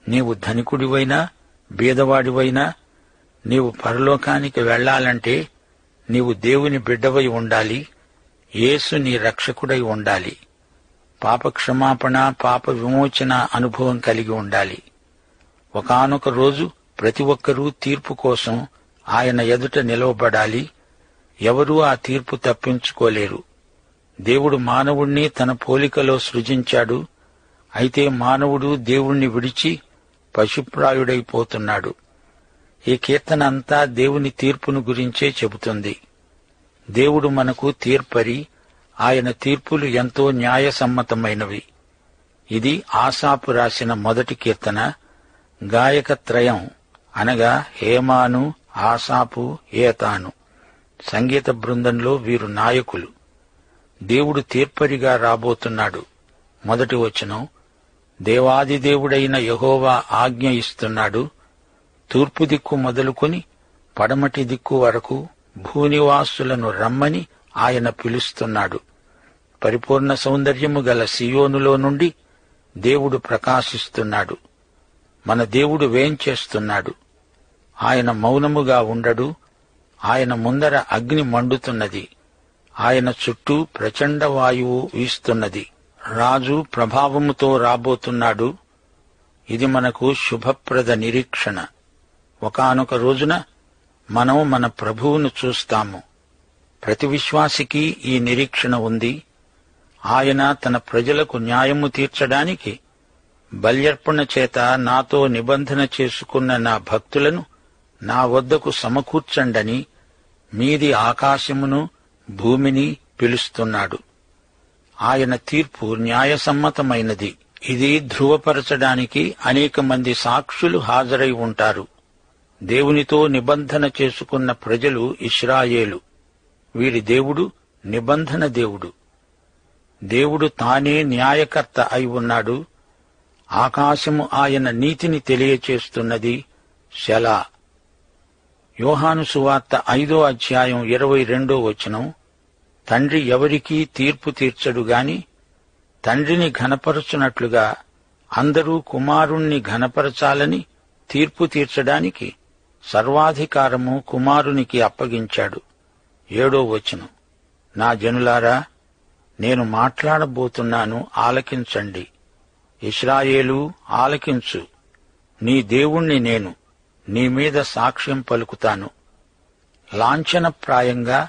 నీవు ధనికుడివైనా బీదవాడివైనా నీవు పరలోకానికి వెళ్లాలంటే నీవు దేవుని బిడ్డవై ఉండాలి. యేసు నీ రక్షకుడై ఉండాలి. పాపక్షమాపణ, పాప విమోచన అనుభవం కలిగి ఉండాలి. ఒకానొక రోజు ప్రతి ఒక్కరూ తీర్పు కోసం ఆయన ఎదుట నిలవబడాలి. ఎవరూ ఆ తీర్పు తప్పించుకోలేరు. దేవుడు మానవుణ్ణి తన పోలికలో సృజించాడు. అయితే మానవుడు దేవుణ్ణి విడిచి పశుప్రాయుడైపోతున్నాడు. ఈ కీర్తన అంతా దేవుని తీర్పును గురించే చెబుతుంది. దేవుడు మనకు తీర్పరి. ఆయన తీర్పులు ఎంతో న్యాయసమ్మతమైనవి. ఇది ఆసాపు రాసిన మొదటి కీర్తన. గాయకత్రయం అనగా హేమాను, ఆసాపు, ఏతాను సంగీత బృందంలో వీరు నాయకులు. దేవుడు తీర్పరిగా రాబోతున్నాడు. మొదటి వచనం, దేవాదిదేవుడైన యెహోవా ఆజ్ఞ ఇస్తున్నాడు. తూర్పు దిక్కు మొదలుకొని పడమటి దిక్కు వరకు భూనివాసులను రమ్మని ఆయన పిలుస్తున్నాడు. పరిపూర్ణ సౌందర్యము గల సియోనులో నుండి దేవుడు ప్రకాశిస్తున్నాడు. మన దేవుడు వేంచేస్తున్నాడు. ఆయన మౌనముగా ఉండడు. ఆయన ముందర అగ్ని మండుతున్నది. ఆయన చుట్టూ ప్రచండ వాయువు వీస్తున్నది. రాజు ప్రభావముతో రాబోతున్నాడు. ఇది మనకు శుభప్రద నిరీక్షణ. ఒకానొక రోజున మనం మన ప్రభువును చూస్తాము. ప్రతి విశ్వాసికి ఈ నిరీక్షణ ఉంది. ఆయన తన ప్రజలకు న్యాయము తీర్చడానికి బల్యర్పణ చేత నాతో నిబంధన చేసుకున్న నా భక్తులను నా వద్దకు సమకూర్చండని మీది ఆకాశమును భూమిని పిలుస్తున్నాడు. ఆయన తీర్పు న్యాయసమ్మతమైనది. ఇది ధృవపరచడానికి అనేక మంది సాక్షులు హాజరై ఉంటారు. దేవునితో నిబంధన చేసుకున్న ప్రజలు ఇశ్రాయేలు. వీరి దేవుడు నిబంధన దేవుడు. దేవుడు తానే న్యాయకర్త అయి ఉన్నాడు. ఆకాశము ఆయన నీతిని తెలియచేస్తున్నది. సెలా. యోహాను సువార్త 5వ అధ్యాయం 22వ వచనం, తండ్రి ఎవరికీ తీర్పు తీర్చడు గాని తండ్రిని ఘనపరచునట్లుగా అందరూ కుమారుణ్ణి ఘనపరచాలని తీర్పు తీర్చడానికి సర్వాధికారము కుమారునికి అప్పగించాడు. 7వ వచనం, నా జనులారా, నేను మాట్లాడబోతున్నాను, ఆలకించండి. ఇశ్రాయేలు, ఆలకించు. నీ దేవుణ్ణి నేను నీ మీద సాక్ష్యం పలుకుతాను. లాంఛనప్రాయంగా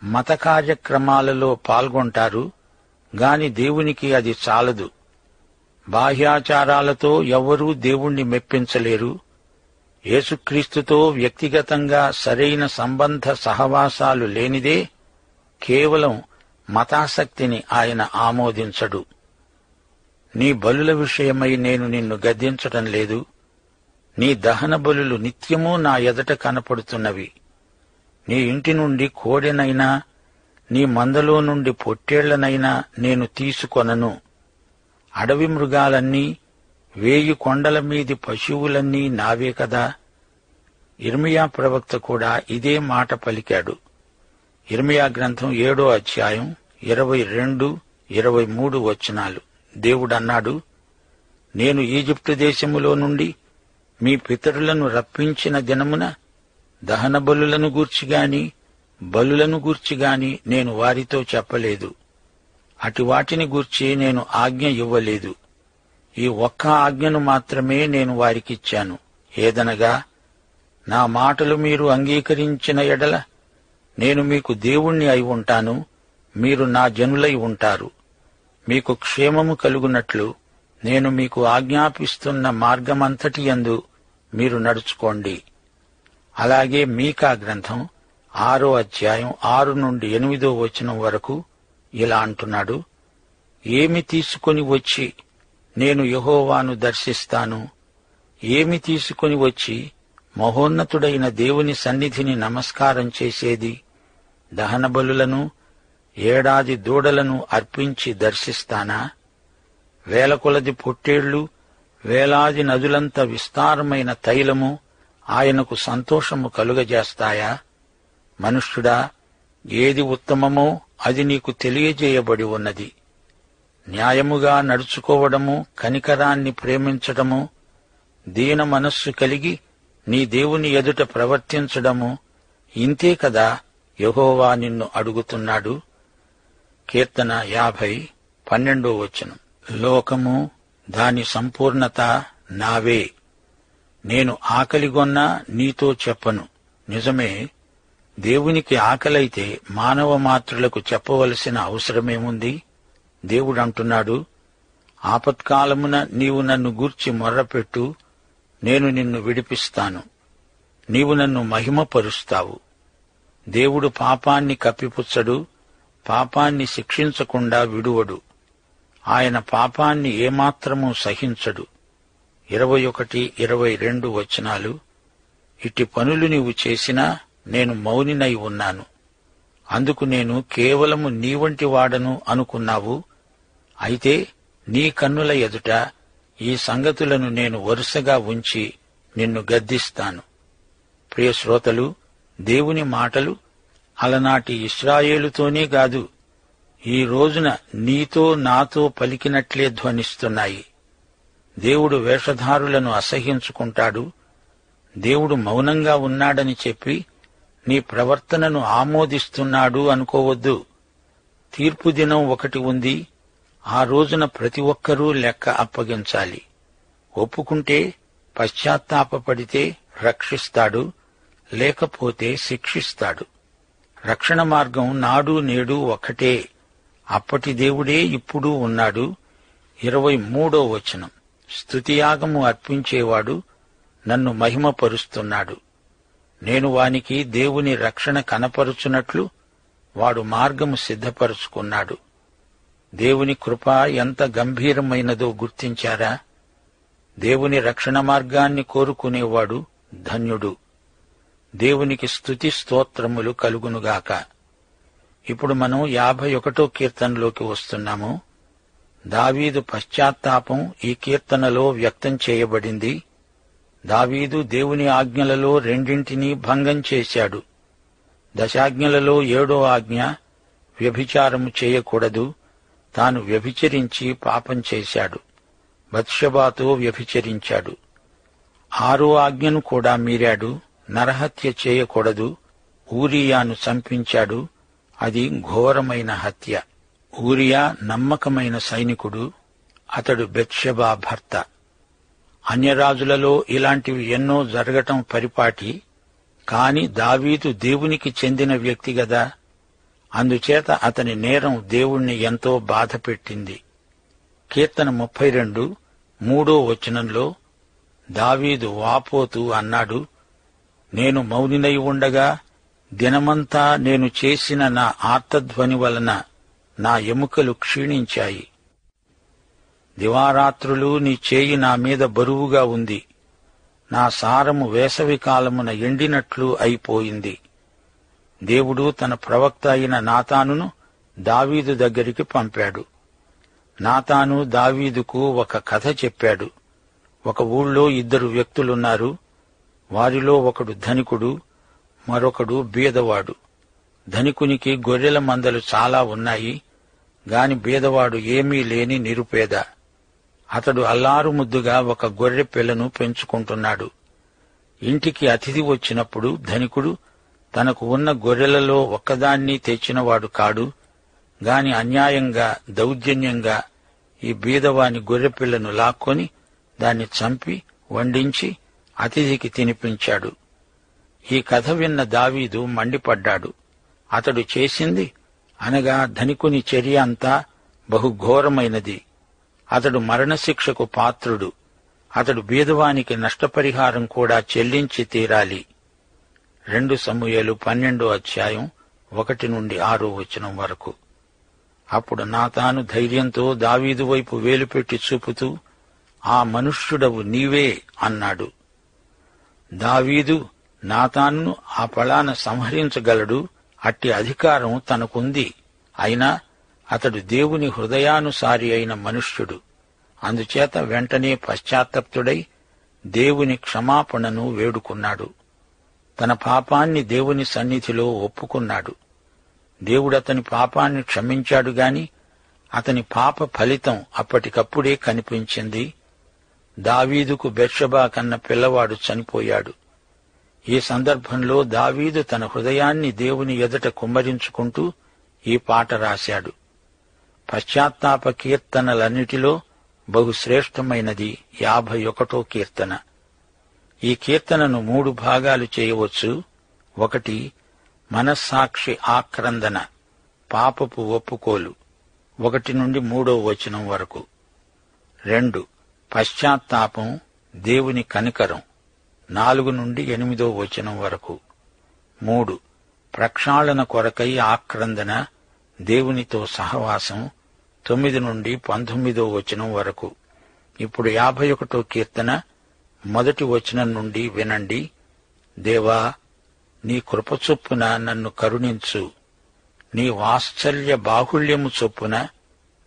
మత కార్యక్రమాలలో పాల్గొంటారు గాని దేవునికి అది చాలదు. బాహ్యాచారాలతో ఎవ్వరూ దేవుణ్ణి మెప్పించలేరు. యేసుక్రీస్తుతో వ్యక్తిగతంగా సరైన సంబంధ సహవాసాలు లేనిదే కేవలం మతాసక్తిని ఆయన ఆమోదించడు. నీ బలుల విషయమై నేను నిన్ను గద్దించటం లేదు. నీ దహన బలులు నిత్యమూ నా ఎదుట కనపడుతున్నవి. నీ ఇంటి నుండి కోడెనైనా నీ మందలో నుండి పొట్టేళ్లనైనా నేను తీసుకొనను. అడవి మృగాలన్నీ 1000 కొండల మీది పశువులన్నీ నావే కదా. ఇర్మియా ప్రవక్త కూడా ఇదే మాట పలికాడు. ఇర్మియా గ్రంథం 7వ అధ్యాయం 22, 23 వచనాలు. దేవుడన్నాడు, నేను ఈజిప్టు దేశములో నుండి మీ పితరులను రప్పించిన దినమున దహన బలులను గూర్చిగాని బలులను గూర్చిగాని నేను వారితో చెప్పలేదు. అటు వాటిని గూర్చి నేను ఆజ్ఞ ఇవ్వలేదు. ఈ ఒక్క ఆజ్ఞను మాత్రమే నేను వారికిచ్చాను. ఏదనగా, నా మాటలు మీరు అంగీకరించిన ఎడల నేను మీకు దేవుణ్ణి అయి ఉంటాను, మీరు నా జనులై ఉంటారు. మీకు క్షేమము కలుగునట్లు నేను మీకు ఆజ్ఞాపిస్తున్న మార్గమంతటి యందు మీరు నడుచుకోండి. అలాగే మీకా గ్రంథం 6వ అధ్యాయం 6 నుండి 8వ వచనం వరకు ఇలా అంటున్నాడు, ఏమి తీసుకొని వచ్చి నేను యెహోవాను దర్శిస్తాను? ఏమి తీసుకొని వచ్చి మహోన్నతుడైన దేవుని సన్నిధిని నమస్కారం చేసేది? దహన బలులను, ఏడాది దూడలను అర్పించి దర్శిస్తానా? వేల కొలది పొట్టేళ్లు, వేలాది నదులంత విస్తారమైన తైలము ఆయనకు సంతోషము కలుగజేస్తాయా? మనుష్యుడా, ఏది ఉత్తమమో అది నీకు తెలియజేయబడి ఉన్నది. న్యాయముగా నడుచుకోవడము, కనికరాన్ని ప్రేమించడము, దీన మనస్సు కలిగి నీ దేవుని ఎదుట ప్రవర్తించడము, ఇంతే కదా యెహోవా నిన్ను అడుగుతున్నాడు. కీర్తన 50:12 లోకము దాని సంపూర్ణత నావే. నేను ఆకలిగొన్నా నీతో చెప్పను. నిజమే, దేవునికి ఆకలైతే మానవ మాత్రులకు చెప్పవలసిన అవసరమేముంది? దేవుడంటున్నాడు, ఆపత్కాలమున నీవు నన్ను గూర్చి మొర్రపెట్టు, నేను నిన్ను విడిపిస్తాను, నీవు నన్ను మహిమపరుస్తావు. దేవుడు పాపాన్ని కప్పిపుచ్చడు, పాపాన్ని శిక్షించకుండా విడువడు. ఆయన పాపాన్ని ఏమాత్రమూ సహించడు. 21-22 ఇట్టి పనులు నీవు చేసినా నేను మౌనినై ఉన్నాను. అందుకు నేను కేవలము నీవంటి వాడను అనుకున్నావు. అయితే నీ కన్నుల ఎదుట ఈ సంగతులను నేను వరుసగా ఉంచి నిన్ను గద్దిస్తాను. ప్రియ శ్రోతలు, దేవుని మాటలు అలనాటి ఇశ్రాయేలుతోనే కాదు, ఈ రోజున నీతో నాతో పలికినట్లే ధ్వనిస్తున్నాయి. దేవుడు వేషధారులను అసహ్యించుకుంటాడు. దేవుడు మౌనంగా ఉన్నాడని చెప్పి నీ ప్రవర్తనను ఆమోదిస్తున్నాడు అనుకోవద్దు. తీర్పు దినం ఒకటి ఉంది. ఆ రోజున ప్రతి ఒక్కరూ లెక్క అప్పగించాలి. ఒప్పుకుంటే, పశ్చాత్తాపపడితే రక్షిస్తాడు, లేకపోతే శిక్షిస్తాడు. రక్షణ మార్గం నాడు నేడు ఒక్కటే. అప్పటి దేవుడే ఇప్పుడు ఉన్నాడు. 23 స్తుతియాగము అర్పించేవాడు నన్ను మహిమపరుస్తున్నాడు. నేను వానికి దేవుని రక్షణ కనపరుచున్నట్లు వాడు మార్గము సిద్ధపరుచుకున్నాడు. దేవుని కృప ఎంత గంభీరమైనదో గుర్తించారా? దేవుని రక్షణ మార్గాన్ని కోరుకునేవాడు ధన్యుడు. దేవునికి స్తుతి స్తోత్రములు కలుగునుగాక. ఇప్పుడు మనం 51 కీర్తనలోకి వస్తున్నాము. దావీదు పశ్చాత్తాపం ఈ కీర్తనలో వ్యక్తం చేయబడింది. దావీదు దేవుని ఆజ్ఞలలో 2 భంగం చేశాడు. 10 ఆజ్ఞలలో 7వ ఆజ్ఞ వ్యభిచారము చేయకూడదు. తాను వ్యభిచరించి పాపం చేశాడు. బత్షెబాతో వ్యభిచరించాడు. 6వ ఆజ్ఞను కూడా మీరాడు. నరహత్య చేయకూడదు. ఊరియాను చంపించాడు. అది ఘోరమైన హత్య. ఊరియా నమ్మకమైన సైనికుడు. అతడు బెత్షెబా భర్త. అన్యరాజులలో ఇలాంటివి ఎన్నో జరగటం పరిపాటి. కాని దావీదు దేవునికి చెందిన వ్యక్తి గదా. అందుచేత అతని నేరం దేవుణ్ణి ఎంతో బాధపెట్టింది. కీర్తన 32:3 దావీదు వాపోతూ అన్నాడు, నేను మౌనినై ఉండగా దినమంతా నేను చేసిన నా ఆర్తధ్వని వలన నా ఎముకలు క్షీణించాయి. దివారాత్రులు నీ చేయి నా మీద బరువుగా ఉంది. నా సారము వేసవి కాలమున ఎండినట్లు అయిపోయింది. దేవుడు తన ప్రవక్త అయిన నాతానును దావీదు దగ్గరికి పంపాడు. నాతాను దావీదుకు ఒక కథ చెప్పాడు. ఒక ఊళ్ళో 2 వ్యక్తులున్నారు. వారిలో ఒకడు ధనికుడు, మరొకడు బీదవాడు. ధనికునికి గొర్రెల మందలు చాలా ఉన్నాయి. గాని బీదవాడు ఏమీ లేని నిరుపేద. అతడు అల్లారుముద్దుగా ఒక గొర్రె పిల్లను పెంచుకుంటున్నాడు. ఇంటికి అతిథి వచ్చినప్పుడు ధనికుడు తనకు ఉన్న గొర్రెలలో ఒక్కదాన్ని తెచ్చినవాడు కాడు. గాని అన్యాయంగా, దౌర్జన్యంగా ఈ బీదవాని గొర్రెపిల్లను లాక్కొని దాన్ని చంపి వండించి అతిథికి తినిపించాడు. ఈ కథ విన్న దావీదు మండిపడ్డాడు. అతడు చేసింది అనగా ధనికుని చర్య అంతా బహుఘోరమైనది. అతడు మరణశిక్షకు పాత్రుడు. అతడు బీదవానికి నష్టపరిహారం కూడా చెల్లించి తీరాలి. 2 సమూయేలు 12:1-6 అప్పుడు నాతాను ధైర్యంతో దావీదు వైపు వేలుపెట్టి చూపుతూ, ఆ మనుష్యుడవు నీవే అన్నాడు. దావీదు నాతానును ఆ పళాన సంహరించగలడు. అట్టి అధికారం తనకుంది. అయినా అతడు దేవుని హృదయానుసారి అయిన మనుష్యుడు. అందుచేత వెంటనే పశ్చాత్తప్తుడై దేవుని క్షమాపణను వేడుకున్నాడు. తన పాపాన్ని దేవుని సన్నిధిలో ఒప్పుకున్నాడు. దేవుడతని పాపాన్ని క్షమించాడు గాని అతని పాప ఫలితం అప్పటికప్పుడే కనిపించింది. దావీదుకు బెర్షబా కన్న పిల్లవాడు చనిపోయాడు. ఈ సందర్భంలో దావీదు తన హృదయాన్ని దేవుని ఎదుట కుమ్మరించుకుంటూ ఈ పాట రాశాడు. పశ్చాత్తాప కీర్తనలన్నిటిలో బహుశ్రేష్టమైనది 51వ కీర్తన. ఈ కీర్తనను 3 భాగాలు చేయవచ్చు. 1 మనస్సాక్షి ఆక్రందన, పాపపు ఒప్పుకోలు, 1 నుండి 3వ వచనం వరకు. 2 పశ్చాత్తాపం, దేవుని కనికరం, 4 నుండి 8వ వచనం వరకు. 3 ప్రక్షాళన కొరకై ఆక్రందన, దేవునితో సహవాసం, 9 నుండి 19వ వచనం వరకు. ఇప్పుడు 51వ కీర్తన 1వ వచనం నుండి వినండి. దేవా, నీ కృప చొప్పున నన్ను కరుణించు, నీ వాత్సల్య బాహుళ్యము చొప్పున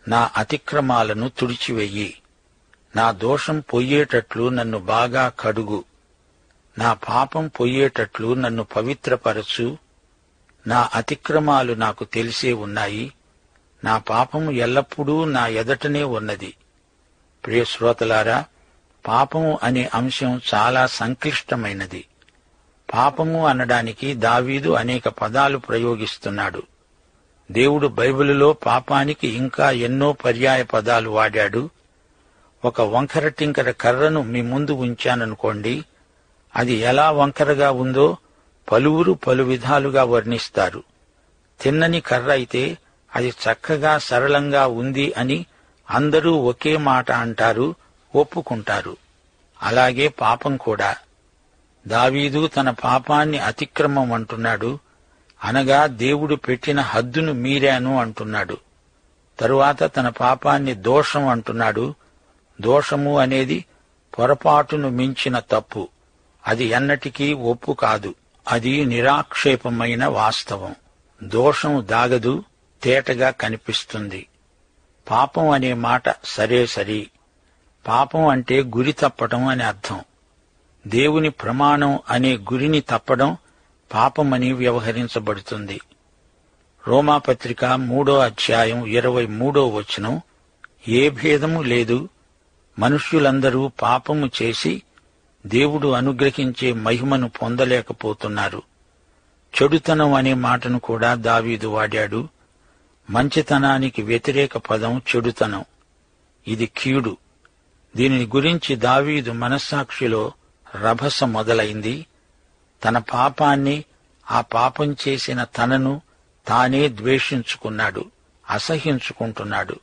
నా అతిక్రమాలను తుడిచివెయ్యి. నా దోషం పొయ్యేటట్లు నన్ను బాగా కడుగు, నా పాపం పొయ్యేటట్లు నన్ను పవిత్రపరచు. నా అతిక్రమాలు నాకు తెలిసే ఉన్నాయి, నా పాపము ఎల్లప్పుడూ నా ఎదటనే ఉన్నది. ప్రియ శ్రోతలారా, పాపము అనే అంశం చాలా సంక్లిష్టమైనది. పాపము అనడానికి దావీదు అనేక పదాలు ప్రయోగిస్తున్నాడు. దేవుడు బైబిలులో పాపానికి ఇంకా ఎన్నో పర్యాయ పదాలు వాడాడు. ఒక వంకర టింకర కర్రను మీ ముందు ఉంచాననుకోండి, అది ఎలా వంకరగా ఉందో పలువురు పలు విధాలుగా వర్ణిస్తారు. తిన్నని కర్ర అయితే అది చక్కగా సరళంగా ఉంది అని అందరూ ఒకే మాట అంటారు, ఒప్పుకుంటారు. అలాగే పాపం కూడా. దావీదు తన పాపాన్ని అతిక్రమం అంటున్నాడు, అనగా దేవుడు పెట్టిన హద్దును మీరాను అంటున్నాడు. తరువాత తన పాపాన్ని దోషం అంటున్నాడు. దోషము అనేది పొరపాటును మించిన తప్పు. అది ఎన్నటికీ ఒప్పు కాదు, అది నిరాక్షేపమైన వాస్తవం. దోషం దాగదు, తేటగా కనిపిస్తుంది. పాపం అనే మాట సరే. పాపం అంటే గురి తప్పడం అని అర్థం. దేవుని ప్రమాణం అనే గురిని తప్పడం పాపమని వ్యవహరించబడుతుంది. రోమాపత్రిక 3వ అధ్యాయం 23వ వచనం, ఏ భేదము లేదు, మనుష్యులందరూ పాపము చేసి దేవుడు అనుగ్రహించే మహిమను పొందలేకపోతున్నారు. చెడుతనం అనే మాటను కూడా దావీదు వాడాడు. మంచితనానికి వ్యతిరేక పదం చెడుతనం. ఇది కీడు. దీనిని గురించి దావీదు మనస్సాక్షిలో రభస మొదలైంది. తన పాపాన్ని, ఆ పాపం చేసిన తనను తానే ద్వేషించుకున్నాడు, అసహ్యించుకుంటున్నాడు.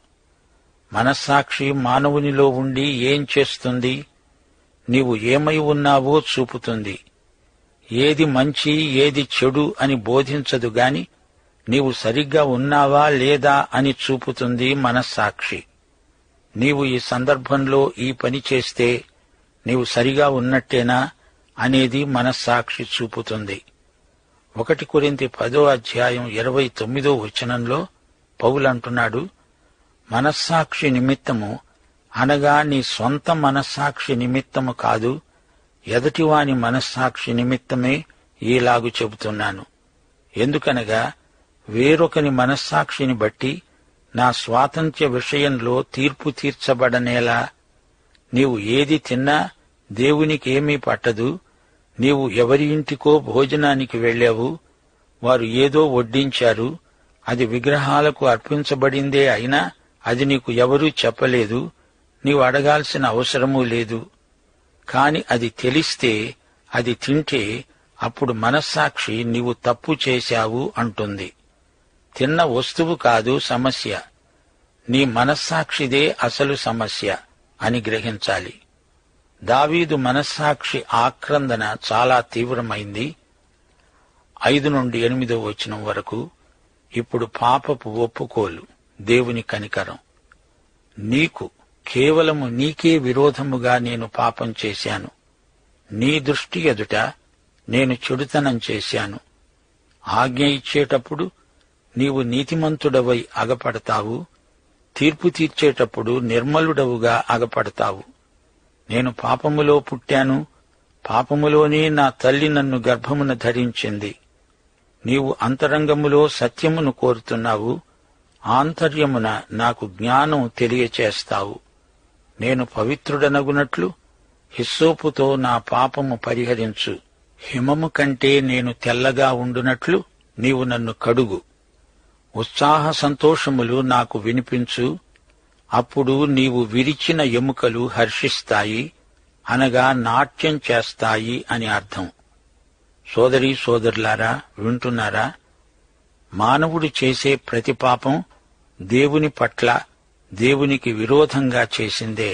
మనస్సాక్షి మానవునిలో ఉండి ఏం చేస్తుంది? నీవు ఏమై ఉన్నావో చూపుతుంది. ఏది మంచి ఏది చెడు అని బోధించదు గాని నీవు సరిగ్గా ఉన్నావా లేదా అని చూపుతుంది మనస్సాక్షి. నీవు ఈ సందర్భంలో ఈ పని చేస్తే నీవు సరిగా ఉన్నట్టేనా అనేది మనస్సాక్షి చూపుతుంది. 1 కొరింథీ 10వ అధ్యాయం 29వ వచనంలో పౌలంటున్నాడు, మనస్సాక్షి నిమిత్తము అనగా నీ సొంత మనస్సాక్షి నిమిత్తము కాదు, ఎదటివాని మనస్సాక్షి నిమిత్తమే ఈలాగు చెబుతున్నాను. ఎందుకనగా వేరొకని మనస్సాక్షిని బట్టి నా స్వాతంత్ర్య విషయంలో తీర్పు తీర్చబడనేలా? నీవు ఏది తిన్నా దేవునికేమీ పట్టదు. నీవు ఎవరి ఇంటికో భోజనానికి వెళ్లావు, వారు ఏదో వడ్డించారు, అది విగ్రహాలకు అర్పించబడిందే అయినా అది నీకు ఎవరూ చెప్పలేదు, నీవు అడగాల్సిన అవసరమూ లేదు. కాని అది తెలిస్తే, అది తింటే అప్పుడు మనస్సాక్షి నీవు తప్పు చేశావు అంటుంది. తిన్న వస్తువు కాదు సమస్య, నీ మనస్సాక్షిదే అసలు సమస్య అని గ్రహించాలి. దావీదు మనస్సాక్షి ఆక్రందన చాలా తీవ్రమైంది. 5 నుండి 8వ వచనం వరకు. ఇప్పుడు పాపపు ఒప్పుకోలు, దేవుని కనికరం. నీకు, కేవలము నీకే విరోధముగా నేను పాపం చేశాను. నీ దృష్టి ఎదుట నేను చెడుతనం చేశాను. ఆజ్ఞ ఇచ్చేటప్పుడు నీవు నీతిమంతుడవై అగపడతావు, తీర్పు తీర్చేటప్పుడు నిర్మలుడవుగా అగపడతావు. నేను పాపములో పుట్టాను, పాపములోనే నా తల్లి నన్ను గర్భమున ధరించింది. నీవు అంతరంగములో సత్యమును కోరుతున్నావు, ఆంతర్యమున నాకు జ్ఞానం తెలియచేస్తావు. నేను పవిత్రుడనగునట్లు హిస్సోపుతో నా పాపము పరిహరించు. హిమము కంటే నేను తెల్లగా ఉండునట్లు నీవు నన్ను కడుగు. ఉత్సాహ సంతోషములు నాకు వినిపించు. అప్పుడు నీవు విరిచిన ఎముకలు హర్షిస్తాయి, అనగా నాట్యం చేస్తాయి అని అర్థం. సోదరీ సోదరులారా, వింటున్నారా? మానవుడు చేసే ప్రతి పాపం దేవుని పట్ల, దేవునికి విరోధంగా చేసిందే.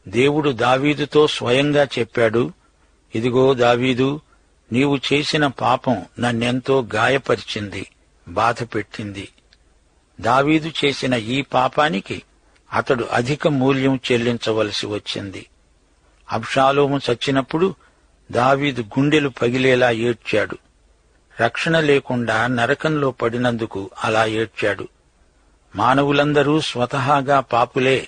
దేవుడు దావీదుతో స్వయంగా చెప్పాడు, ఇదిగో దావీదు, నీవు చేసిన పాపం నన్నెంతో గాయపరిచింది, బాధపెట్టింది. దావీదు చేసిన ఈ పాపానికి అతడు అధిక మూల్యం చెల్లించవలసి వచ్చింది. అబ్షాలోము చచ్చినప్పుడు దావీదు గుండెలు పగిలేలా ఏడ్చాడు. రక్షణ లేకుండా నరకంలో పడినందుకు అలా ఏడ్చాడు. మానవులందరూ స్వతహాగా పాపులే,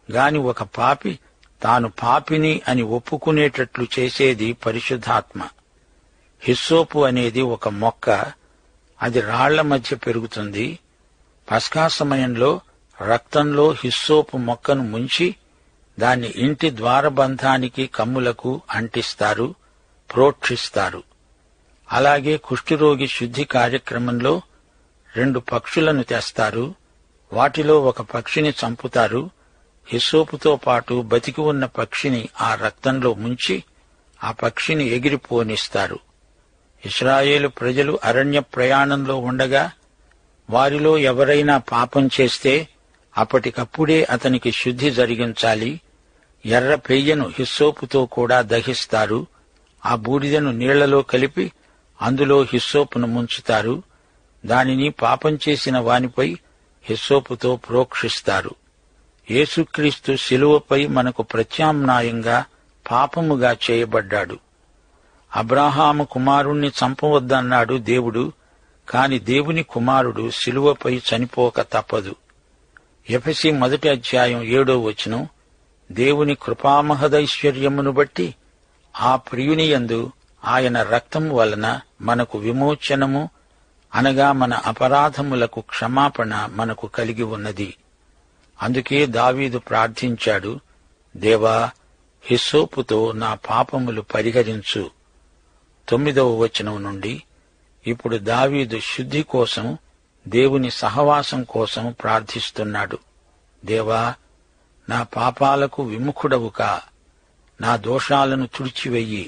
గాని ఒక పాపి తాను పాపిని అని ఒప్పుకునేటట్లు చేసేది పరిశుద్ధాత్మ. హిస్సోపు అనేది ఒక మొక్క, అది రాళ్ల మధ్య పెరుగుతుంది. పస్కా సమయంలో రక్తంలో హిస్సోపు మొక్కను ముంచి దాన్ని ఇంటి ద్వారబంధానికి కమ్ములకు అంటిస్తారు, ప్రోక్షిస్తారు. అలాగే కుష్ఠరోగి శుద్ధి కార్యక్రమంలో 2 పక్షులను తెస్తారు. వాటిలో ఒక పక్షిని చంపుతారు. హిస్సోపుతో పాటు బతికి ఉన్న పక్షిని ఆ రక్తంలో ముంచి ఆ పక్షిని ఎగిరిపోనిస్తారు. ఇశ్రాయేలు ప్రజలు అరణ్య ప్రయాణంలో ఉండగా వారిలో ఎవరైనా పాపం చేస్తే అప్పటికప్పుడే అతనికి శుద్ధి జరిగించాలి. ఎర్ర పెయ్యను హిస్సోపుతో కూడా దహిస్తారు. ఆ బూడిదను నీళ్లలో కలిపి అందులో హిస్సోపును ముంచుతారు. దానిని పాపం చేసిన వానిపై హిస్సోపుతో ప్రోక్షిస్తారు. యేసుక్రీస్తు శిలువపై మనకు ప్రత్యామ్నాయంగా పాపముగా చేయబడ్డాడు. అబ్రాహాము కుమారుణ్ణి చంపవద్దన్నాడు దేవుడు, కాని దేవుని కుమారుడు శిలువపై చనిపోక తప్పదు. ఎఫెసీ 1:7 దేవుని కృపామహదైశ్వర్యమును బట్టి ఆ ప్రియునియందు ఆయన రక్తము వలన మనకు విమోచనము, అనగా మన అపరాధములకు క్షమాపణ మనకు కలిగి ఉన్నది. అందుకే దావీదు ప్రార్థించాడు, దేవా, హిస్సోపుతో నా పాపములు పరిహరించు. 9 నుండి ఇప్పుడు దావీదు శుద్ధి కోసం, దేవుని సహవాసం కోసం ప్రార్థిస్తున్నాడు. దేవా, నా పాపాలకు విముఖుడవు కా, నా దోషాలను తుడిచివెయ్యి,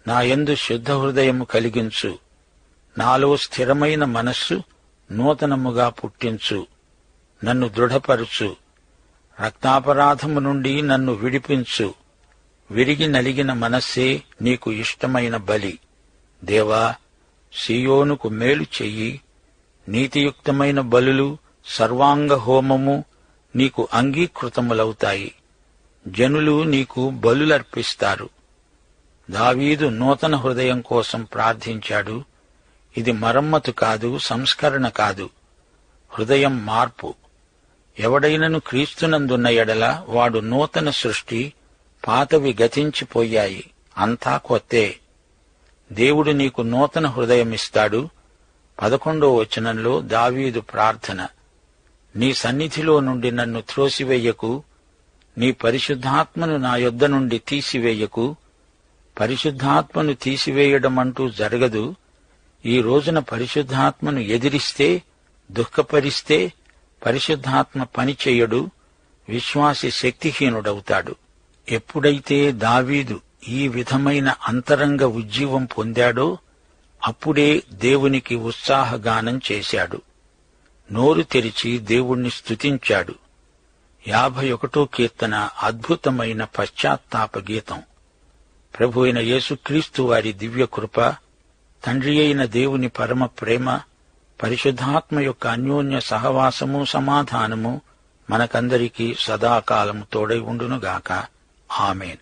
నా యందు శుద్ధ హృదయము కలిగించు, నాలో స్థిరమైన మనస్సు నూతనముగా పుట్టించు, నన్ను దృఢపరుచు, రక్తాపరాధము నుండి నన్ను విడిపించు, విరిగి నలిగిన మనస్సే నీకు ఇష్టమైన బలి. దేవా, సీయోనుకు మేలు చెయ్యి, నీతియుక్తమైన బలులు, సర్వాంగ హోమము నీకు అంగీకృతములవుతాయి. జనులు నీకు బలులర్పిస్తారు. దావీదు నూతన హృదయం కోసం ప్రార్థించాడు. ఇది మరమ్మతు కాదు, సంస్కరణ కాదు, హృదయం మార్పు. ఎవడైనను క్రీస్తునందున్న ఎడల వాడు నూతన సృష్టి, పాతవి గతించిపోయాయి, అంతా కొత్తే. దేవుడు నీకు నూతన హృదయమిస్తాడు. 11 దావీదు ప్రార్థన, నీ సన్నిధిలో నుండి నన్ను త్రోసివేయకు, నీ పరిశుద్ధాత్మను నా యొద్ద నుండి తీసివేయకు. పరిశుద్ధాత్మను తీసివేయడమంటూ జరగదు. ఈ రోజున పరిశుద్ధాత్మను ఎదిరిస్తే, దుఃఖపరిస్తే పరిశుద్ధాత్మ పనిచేయడు, విశ్వాసి శక్తిహీనుడవుతాడు. ఎప్పుడైతే దావీదు ఈ విధమైన అంతరంగ ఉజ్జీవం పొందాడో అప్పుడే దేవునికి ఉత్సాహగానం చేశాడు. నోరు తెరిచి దేవుణ్ణి స్తుతించాడు. 51 కీర్తన అద్భుతమైన పశ్చాత్తాప గీతం. ప్రభు అయిన యేసుక్రీస్తు వారి దివ్య కృప, తండ్రి అయిన దేవుని పరమ ప్రేమ, పరిశుద్ధాత్మ యొక్క అన్యోన్య సహవాసము, సమాధానము మనకందరికీ సదాకాలము తోడై ఉండునుగాక. ఆమేన్.